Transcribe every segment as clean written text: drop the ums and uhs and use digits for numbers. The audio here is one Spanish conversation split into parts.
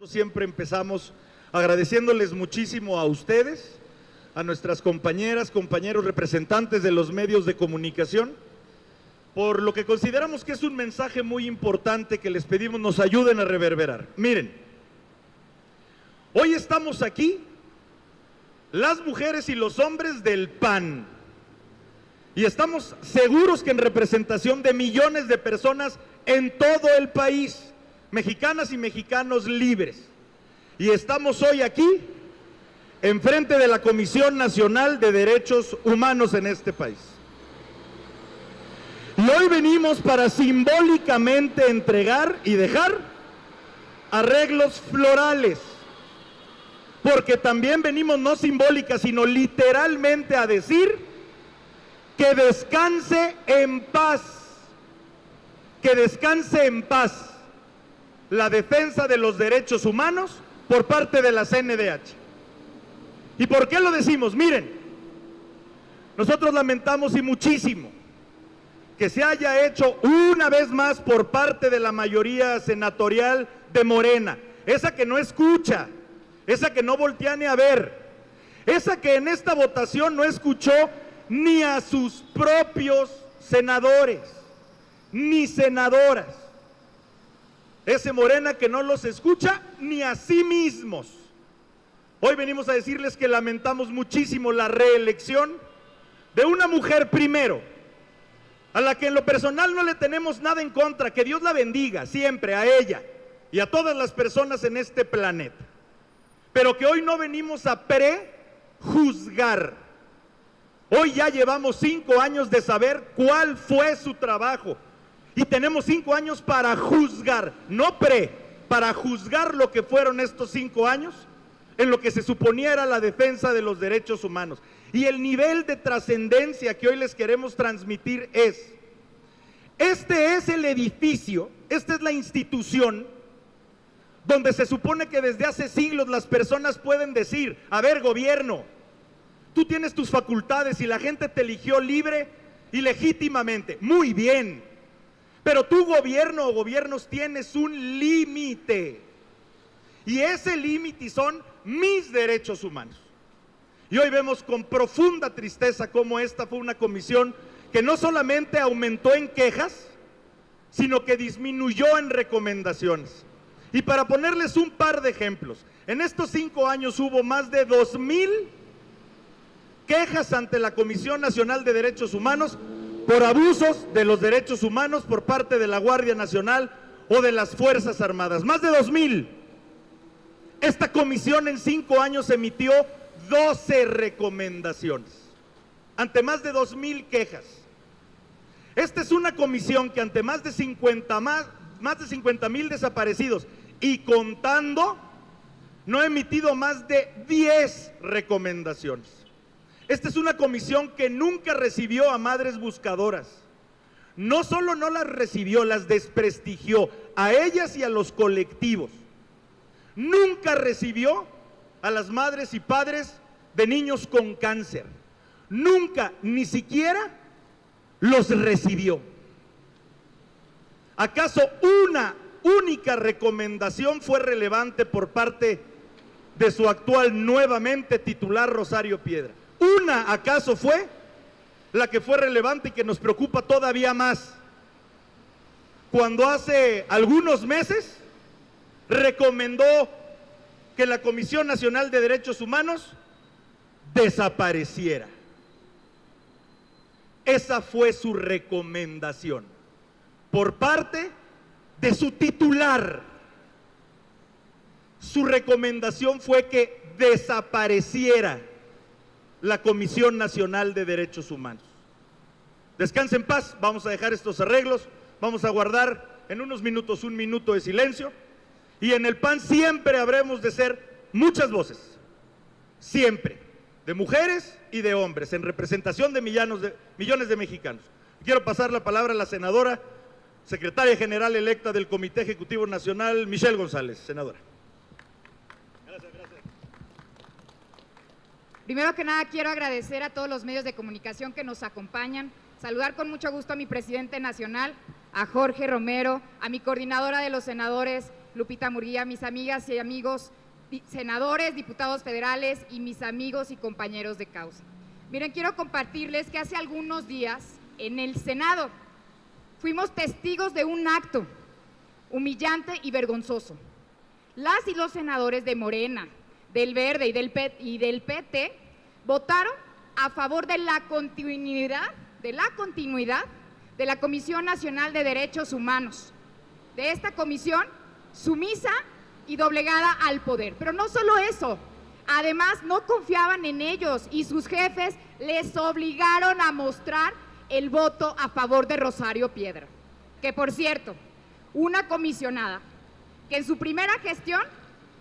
Siempre empezamos agradeciéndoles muchísimo a ustedes, a nuestras compañeras, compañeros representantes de los medios de comunicación, por lo que consideramos que es un mensaje muy importante que les pedimos nos ayuden a reverberar. Miren, hoy estamos aquí, las mujeres y los hombres del PAN, y estamos seguros que en representación de millones de personas en todo el país, mexicanas y mexicanos libres. Y estamos hoy aquí, enfrente de la Comisión Nacional de Derechos Humanos en este país. Y hoy venimos para simbólicamente entregar y dejar arreglos florales, porque también venimos no simbólica, sino literalmente a decir que descanse en paz, que descanse en paz la defensa de los derechos humanos por parte de la CNDH. ¿Y por qué lo decimos? Miren, nosotros lamentamos y muchísimo que se haya hecho una vez más por parte de la mayoría senatorial de Morena, esa que no escucha, esa que no voltea ni a ver, esa que en esta votación no escuchó ni a sus propios senadores, ni senadoras. Ese Morena que no los escucha ni a sí mismos. Hoy venimos a decirles que lamentamos muchísimo la reelección de una mujer primero, a la que en lo personal no le tenemos nada en contra, que Dios la bendiga siempre a ella y a todas las personas en este planeta, pero que hoy no venimos a prejuzgar. Hoy ya llevamos 5 años de saber cuál fue su trabajo y tenemos 5 años para juzgar, no para juzgar lo que fueron estos 5 años en lo que se suponía era la defensa de los derechos humanos. Y el nivel de trascendencia que hoy les queremos transmitir es, este es el edificio, esta es la institución donde se supone que desde hace siglos las personas pueden decir, a ver, gobierno, tú tienes tus facultades y la gente te eligió libre y legítimamente, muy bien, pero tu gobierno o gobiernos tienes un límite, y ese límite son mis derechos humanos. Y hoy vemos con profunda tristeza cómo esta fue una comisión que no solamente aumentó en quejas, sino que disminuyó en recomendaciones. Y para ponerles un par de ejemplos, en estos 5 años hubo más de 2,000 quejas ante la Comisión Nacional de Derechos Humanos por abusos de los derechos humanos por parte de la Guardia Nacional o de las Fuerzas Armadas. Más de 2,000. Esta comisión en 5 años emitió 12 recomendaciones ante más de 2,000 quejas. Esta es una comisión que ante más de 50,000 desaparecidos y contando, no ha emitido más de 10 recomendaciones. Esta es una comisión que nunca recibió a madres buscadoras. No solo no las recibió, las desprestigió a ellas y a los colectivos. Nunca recibió a las madres y padres de niños con cáncer. Nunca, ni siquiera los recibió. ¿Acaso una única recomendación fue relevante por parte de su actual nuevamente titular Rosario Piedra? ¿Una acaso fue la que fue relevante y que nos preocupa todavía más? Cuando hace algunos meses recomendó que la Comisión Nacional de Derechos Humanos desapareciera. Esa fue su recomendación por parte de su titular. Su recomendación fue que desapareciera la Comisión Nacional de Derechos Humanos. Descanse en paz, vamos a dejar estos arreglos, vamos a guardar en unos minutos 1 minuto de silencio, y en el PAN siempre habremos de ser muchas voces, siempre, de mujeres y de hombres, en representación de millones de mexicanos. Quiero pasar la palabra a la senadora, secretaria general electa del Comité Ejecutivo Nacional, Michelle González. Senadora. Primero que nada quiero agradecer a todos los medios de comunicación que nos acompañan, saludar con mucho gusto a mi presidente nacional, a Jorge Romero, a mi coordinadora de los senadores, Lupita Murguía, mis amigas y amigos senadores, diputados federales y mis amigos y compañeros de causa. Miren, quiero compartirles que hace algunos días en el Senado fuimos testigos de un acto humillante y vergonzoso. Las y los senadores de Morena, del Verde y del PT votaron a favor de la continuidad de la Comisión Nacional de Derechos Humanos, de esta comisión sumisa y doblegada al poder. Pero no solo eso, además no confiaban en ellos y sus jefes les obligaron a mostrar el voto a favor de Rosario Piedra, que por cierto, una comisionada que en su primera gestión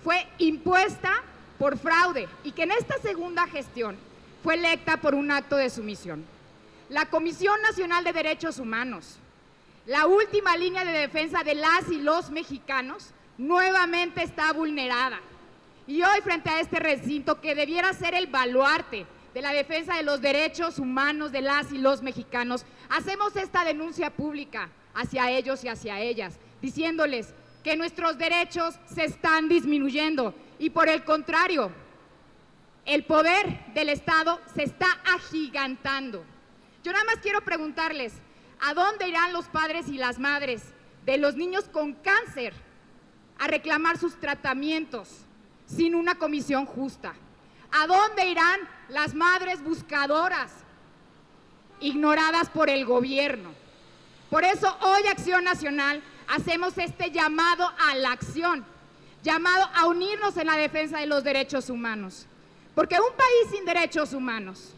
fue impuesta por fraude y que en esta segunda gestión fue electa por un acto de sumisión. La Comisión Nacional de Derechos Humanos, la última línea de defensa de las y los mexicanos, nuevamente está vulnerada. Y hoy, frente a este recinto que debiera ser el baluarte de la defensa de los derechos humanos de las y los mexicanos, hacemos esta denuncia pública hacia ellos y hacia ellas, diciéndoles que nuestros derechos se están disminuyendo y por el contrario, el poder del Estado se está agigantando. Yo nada más quiero preguntarles, ¿a dónde irán los padres y las madres de los niños con cáncer a reclamar sus tratamientos sin una comisión justa? ¿A dónde irán las madres buscadoras ignoradas por el gobierno? Por eso hoy Acción Nacional hacemos este llamado a la acción, llamado a unirnos en la defensa de los derechos humanos, porque un país sin derechos humanos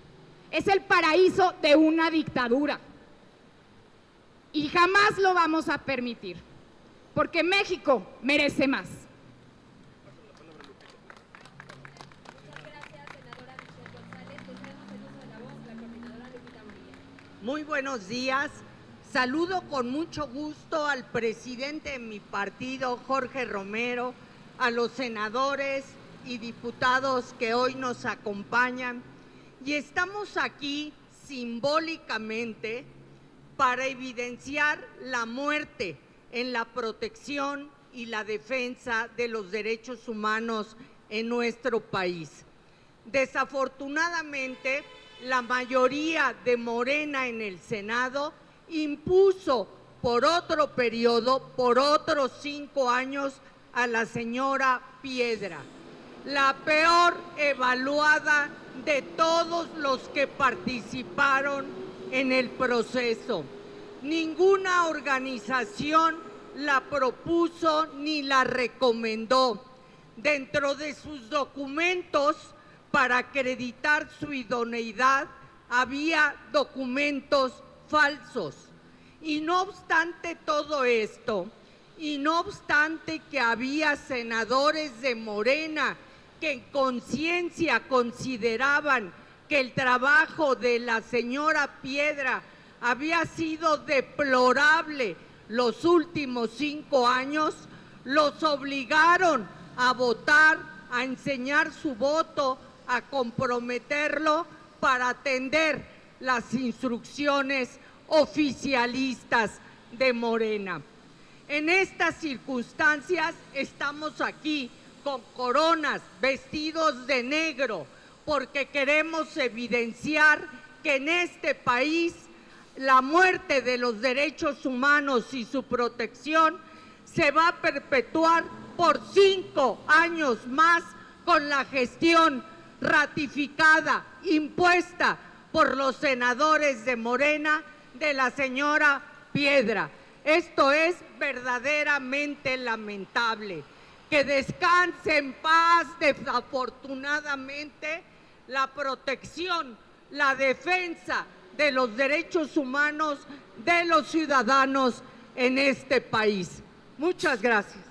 es el paraíso de una dictadura y jamás lo vamos a permitir, porque México merece más. Muy buenos días. Saludo con mucho gusto al presidente de mi partido, Jorge Romero, a los senadores y diputados que hoy nos acompañan. Y estamos aquí simbólicamente para evidenciar la muerte en la protección y la defensa de los derechos humanos en nuestro país. Desafortunadamente, la mayoría de Morena en el Senado impuso por otro periodo, por otros 5 años, a la señora Piedra, la peor evaluada de todos los que participaron en el proceso. Ninguna organización la propuso ni la recomendó. Dentro de sus documentos, para acreditar su idoneidad, había documentos falsos. Y no obstante todo esto, y no obstante que había senadores de Morena que en conciencia consideraban que el trabajo de la señora Piedra había sido deplorable los últimos 5 años, los obligaron a votar, a enseñar su voto, a comprometerlo para atender las instrucciones oficialistas de Morena. En estas circunstancias estamos aquí con coronas, vestidos de negro, porque queremos evidenciar que en este país la muerte de los derechos humanos y su protección se va a perpetuar por 5 años más con la gestión ratificada, impuesta por los senadores de Morena de la señora Piedra. Esto es verdaderamente lamentable. Que descanse en paz, desafortunadamente, la protección, la defensa de los derechos humanos de los ciudadanos en este país. Muchas gracias.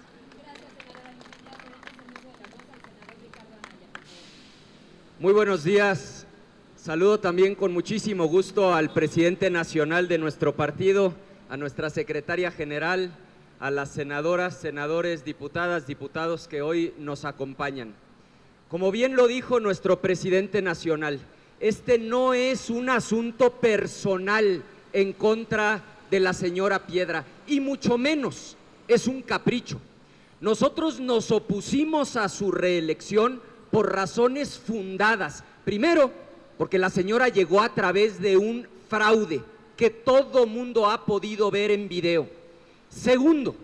Muy buenos días. Saludo también con muchísimo gusto al presidente nacional de nuestro partido, a nuestra secretaria general, a las senadoras, senadores, diputadas, diputados que hoy nos acompañan. Como bien lo dijo nuestro presidente nacional, este no es un asunto personal en contra de la señora Piedra, y mucho menos es un capricho. Nosotros nos opusimos a su reelección por razones fundadas. Primero, porque la señora llegó a través de un fraude que todo mundo ha podido ver en video. Segundo,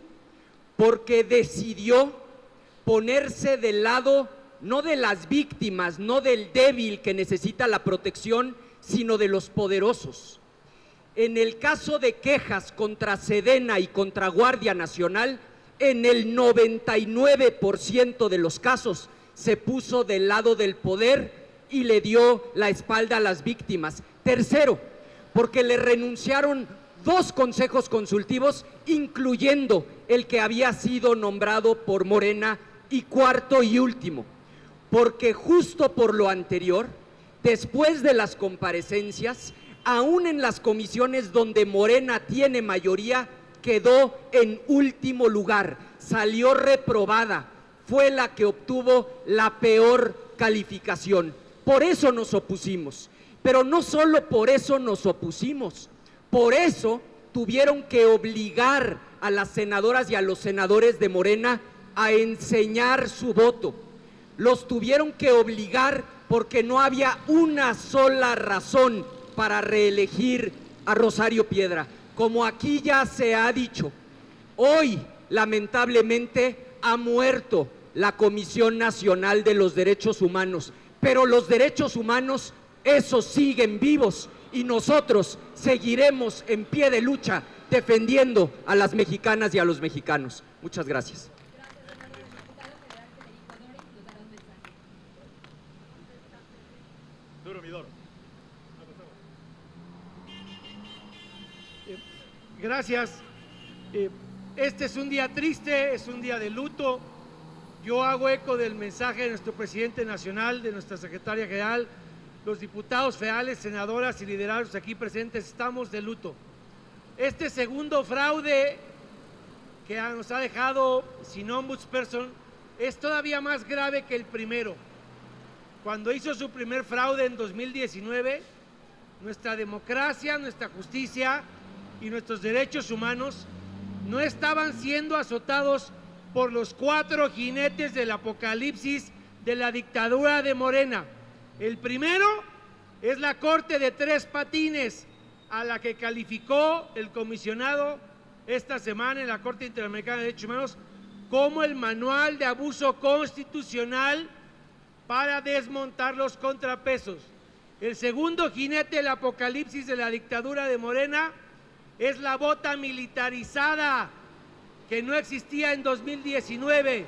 porque decidió ponerse del lado no de las víctimas, no del débil que necesita la protección, sino de los poderosos. En el caso de quejas contra Sedena y contra Guardia Nacional, en el 99% de los casos se puso del lado del poder y le dio la espalda a las víctimas. Tercero, porque le renunciaron 2 consejos consultivos, incluyendo el que había sido nombrado por Morena. Y cuarto y último, porque justo por lo anterior, después de las comparecencias, aún en las comisiones donde Morena tiene mayoría, quedó en último lugar, salió reprobada, fue la que obtuvo la peor calificación. Por eso nos opusimos, pero no solo por eso nos opusimos, por eso tuvieron que obligar a las senadoras y a los senadores de Morena a enseñar su voto. Los tuvieron que obligar porque no había una sola razón para reelegir a Rosario Piedra. Como aquí ya se ha dicho, hoy lamentablemente ha muerto la Comisión Nacional de los Derechos Humanos, pero los derechos humanos, esos siguen vivos y nosotros seguiremos en pie de lucha defendiendo a las mexicanas y a los mexicanos. Muchas gracias. Gracias. Este es un día triste, es un día de luto. Yo hago eco del mensaje de nuestro presidente nacional, de nuestra secretaria general, los diputados federales, senadoras y liderados aquí presentes, estamos de luto. Este segundo fraude que nos ha dejado sin ombudsperson es todavía más grave que el primero. Cuando hizo su primer fraude en 2019, nuestra democracia, nuestra justicia y nuestros derechos humanos no estaban siendo azotados por los 4 jinetes del apocalipsis de la dictadura de Morena. El primero es la Corte de 3 patines, a la que calificó el comisionado esta semana en la Corte Interamericana de Derechos Humanos como el manual de abuso constitucional para desmontar los contrapesos. El segundo jinete del apocalipsis de la dictadura de Morena es la bota militarizada que no existía en 2019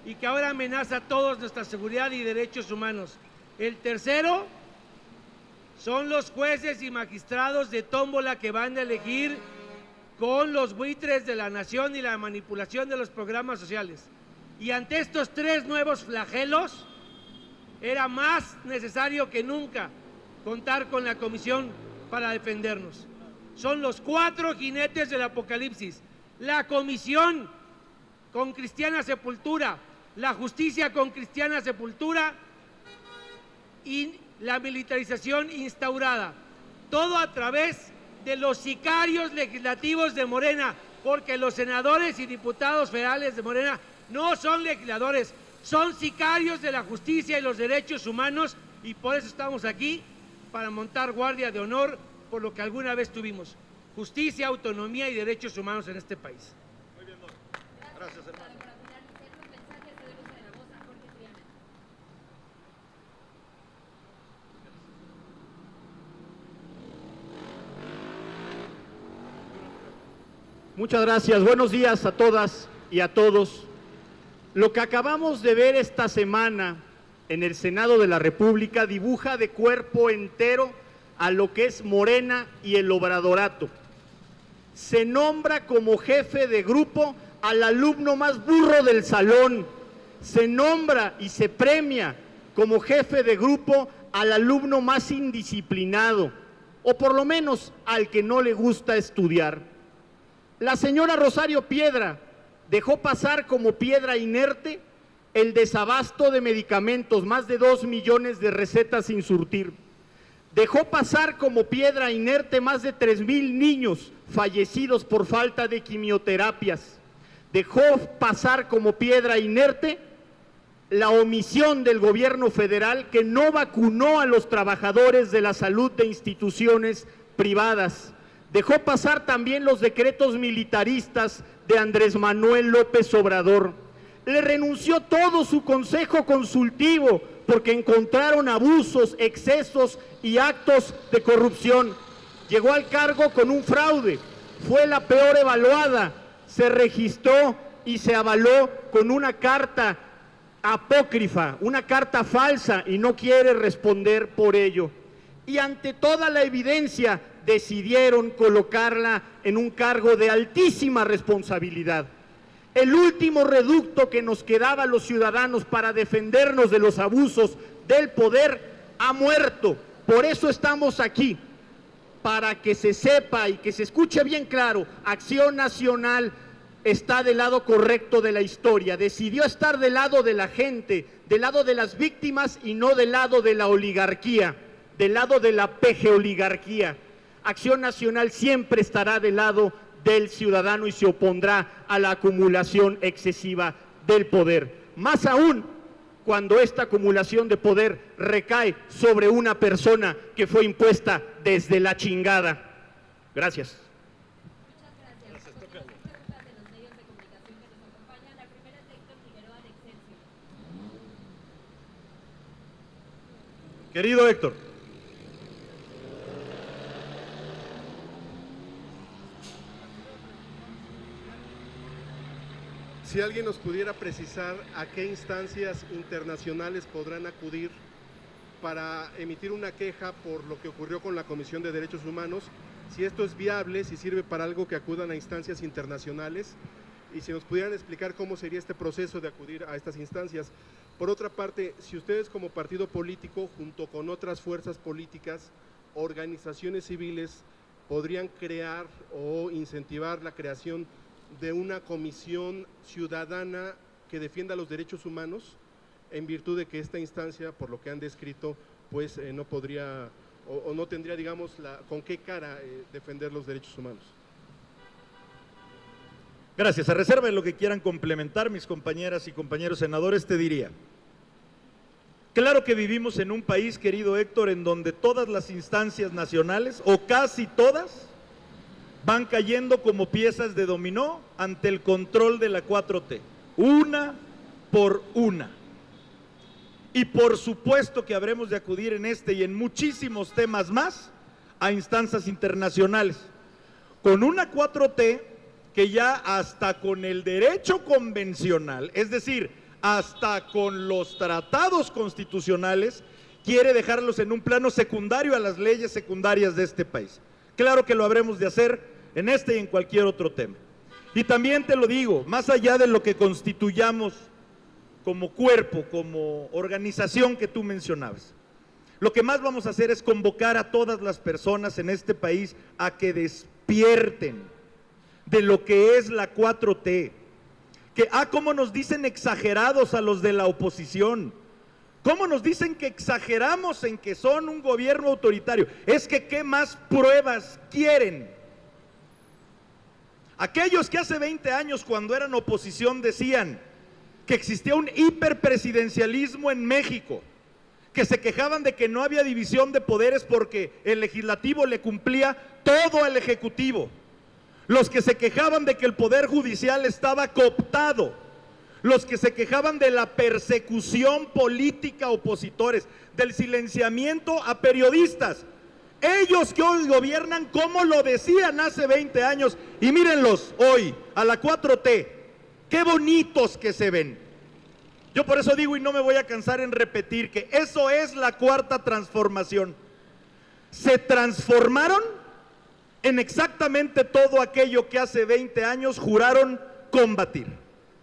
y que ahora amenaza a todos nuestra seguridad y derechos humanos. El tercero son los jueces y magistrados de tómbola que van a elegir con los buitres de la nación y la manipulación de los programas sociales. Y ante estos 3 nuevos flagelos, era más necesario que nunca contar con la comisión para defendernos. Son los 4 jinetes del apocalipsis: la comisión con cristiana sepultura, la justicia con cristiana sepultura y la militarización instaurada. Todo a través de los sicarios legislativos de Morena, porque los senadores y diputados federales de Morena no son legisladores, son sicarios de la justicia y los derechos humanos, y por eso estamos aquí, para montar guardia de honor por lo que alguna vez tuvimos: justicia, autonomía y derechos humanos en este país. Muy bien, don. Gracias, hermano. Muchas gracias. Buenos días a todas y a todos. Lo que acabamos de ver esta semana en el Senado de la República dibuja de cuerpo entero a lo que es Morena y el obradorato. Se nombra como jefe de grupo al alumno más burro del salón. Se nombra y se premia como jefe de grupo al alumno más indisciplinado, o por lo menos al que no le gusta estudiar. La señora Rosario Piedra dejó pasar como piedra inerte el desabasto de medicamentos, más de 2 millones de recetas sin surtir. Dejó pasar como piedra inerte más de 3,000 niños fallecidos por falta de quimioterapias. dejó pasar como piedra inerte la omisión del gobierno federal, que no vacunó a los trabajadores de la salud de instituciones privadas. Dejó pasar también los decretos militaristas de Andrés Manuel López Obrador. Le renunció todo su consejo consultivo porque encontraron abusos, excesos y actos de corrupción. Llegó al cargo con un fraude, fue la peor evaluada, se registró y se avaló con una carta apócrifa, una carta falsa, y no quiere responder por ello. Y ante toda la evidencia decidieron colocarla en un cargo de altísima responsabilidad. El último reducto que nos quedaba a los ciudadanos para defendernos de los abusos del poder ha muerto. Por eso estamos aquí, para que se sepa y que se escuche bien claro: Acción Nacional está del lado correcto de la historia, decidió estar del lado de la gente, del lado de las víctimas y no del lado de la oligarquía, del lado de la pejeoligarquía. Acción Nacional siempre estará del lado del ciudadano y se opondrá a la acumulación excesiva del poder, más aún cuando esta acumulación de poder recae sobre una persona que fue impuesta desde la chingada. Gracias. Querido Héctor. Si alguien nos pudiera precisar a qué instancias internacionales podrán acudir para emitir una queja por lo que ocurrió con la Comisión de Derechos Humanos, si esto es viable, si sirve para algo que acudan a instancias internacionales, y si nos pudieran explicar cómo sería este proceso de acudir a estas instancias. Por otra parte, si ustedes como partido político, junto con otras fuerzas políticas, organizaciones civiles, podrían crear o incentivar la creación de una comisión ciudadana que defienda los derechos humanos, en virtud de que esta instancia, por lo que han descrito, pues no podría o no tendría, digamos, con qué cara defender los derechos humanos. Gracias. A reserva de lo que quieran complementar mis compañeras y compañeros senadores, te diría: claro que vivimos en un país, querido Héctor, en donde todas las instancias nacionales, o casi todas, van cayendo como piezas de dominó ante el control de la 4T, una por una. Y por supuesto que habremos de acudir en este y en muchísimos temas más a instancias internacionales, con una 4T que ya hasta con el derecho convencional, es decir, hasta con los tratados constitucionales, quiere dejarlos en un plano secundario a las leyes secundarias de este país. Claro que lo habremos de hacer en este y en cualquier otro tema. Y también te lo digo, más allá de lo que constituyamos como cuerpo, como organización que tú mencionabas, lo que más vamos a hacer es convocar a todas las personas en este país a que despierten de lo que es la 4T, que cómo nos dicen exagerados a los de la oposición, cómo nos dicen que exageramos en que son un gobierno autoritario. Es que ¿qué más pruebas quieren? Aquellos que hace 20 años, cuando eran oposición, decían que existía un hiperpresidencialismo en México, que se quejaban de que no había división de poderes porque el legislativo le cumplía todo al ejecutivo, los que se quejaban de que el poder judicial estaba cooptado, los que se quejaban de la persecución política a opositores, del silenciamiento a periodistas, ellos que hoy gobiernan, como lo decían hace 20 años, y mírenlos hoy, a la 4T, qué bonitos que se ven. Yo por eso digo, y no me voy a cansar en repetir, que eso es la cuarta transformación. Se transformaron en exactamente todo aquello que hace 20 años juraron combatir.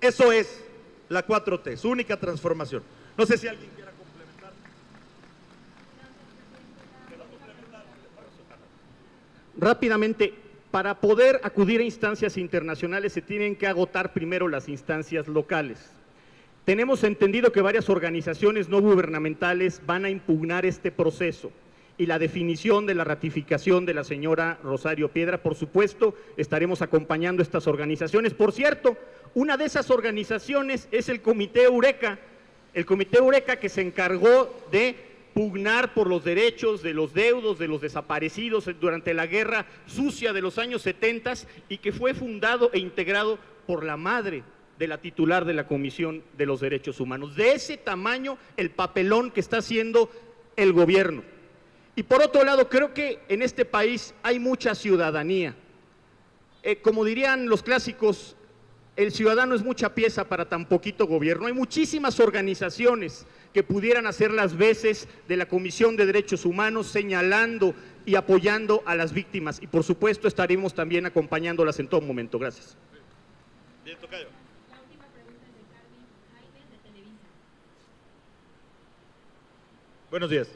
Eso es la 4T, su única transformación. No sé si alguien quiera complementar. Rápidamente, para poder acudir a instancias internacionales se tienen que agotar primero las instancias locales. Tenemos entendido que varias organizaciones no gubernamentales van a impugnar este proceso y la definición de la ratificación de la señora Rosario Piedra. Por supuesto, estaremos acompañando estas organizaciones. Por cierto, Una de esas organizaciones es el Comité Eureka que se encargó de pugnar por los derechos de los deudos, de los desaparecidos durante la guerra sucia de los años 70 y que fue fundado e integrado por la madre de la titular de la Comisión de los Derechos Humanos. De ese tamaño el papelón que está haciendo el gobierno. Y por otro lado, creo que en este país hay mucha ciudadanía. Como dirían los clásicos, el ciudadano es mucha pieza para tan poquito gobierno. Hay muchísimas organizaciones que pudieran hacer las veces de la Comisión de Derechos Humanos, señalando y apoyando a las víctimas. Y por supuesto estaremos también acompañándolas en todo momento. Gracias. Bien, tocayo. La última pregunta es de Carmen Jaime de Televisa. Buenos días.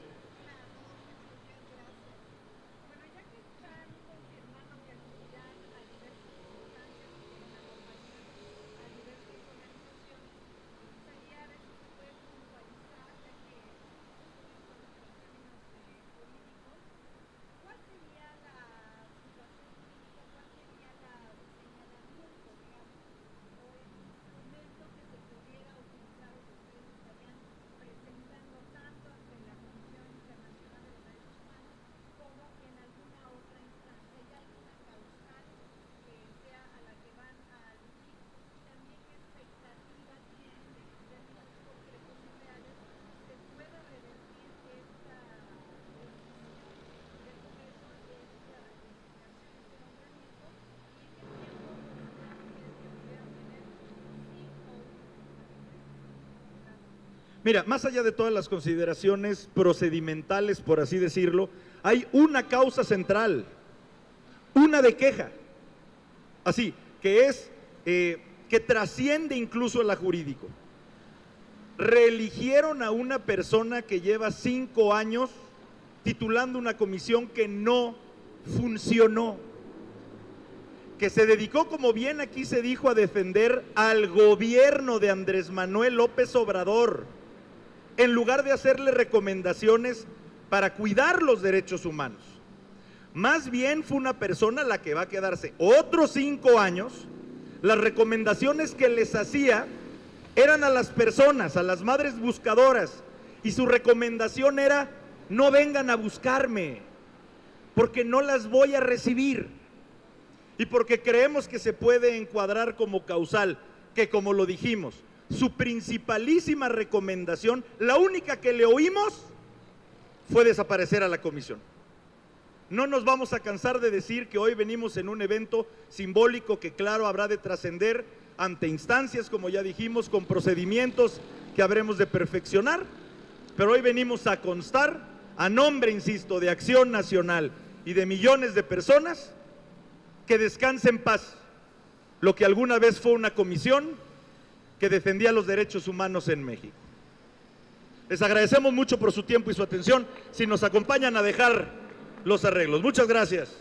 Mira, más allá de todas las consideraciones procedimentales, por así decirlo, hay una causa central, una de queja, así, que es, que trasciende incluso a la jurídico. Reeligieron a una persona que lleva 5 años titulando una comisión que no funcionó, que se dedicó, como bien aquí se dijo, a defender al gobierno de Andrés Manuel López Obrador, en lugar de hacerle recomendaciones para cuidar los derechos humanos. Más bien fue una persona la que va a quedarse otros 5 años. Las recomendaciones que les hacía eran a las personas, a las madres buscadoras, y su recomendación era: no vengan a buscarme, porque no las voy a recibir, y porque creemos que se puede encuadrar como causal, que como lo dijimos, su principalísima recomendación, la única que le oímos, fue desaparecer a la comisión. No nos vamos a cansar de decir que hoy venimos en un evento simbólico que, claro, habrá de trascender ante instancias, como ya dijimos, con procedimientos que habremos de perfeccionar, pero hoy venimos a constar, a nombre, insisto, de Acción Nacional y de millones de personas, que descanse en paz lo que alguna vez fue una comisión que defendía los derechos humanos en México. Les agradecemos mucho por su tiempo y su atención. Si nos acompañan a dejar los arreglos. Muchas gracias.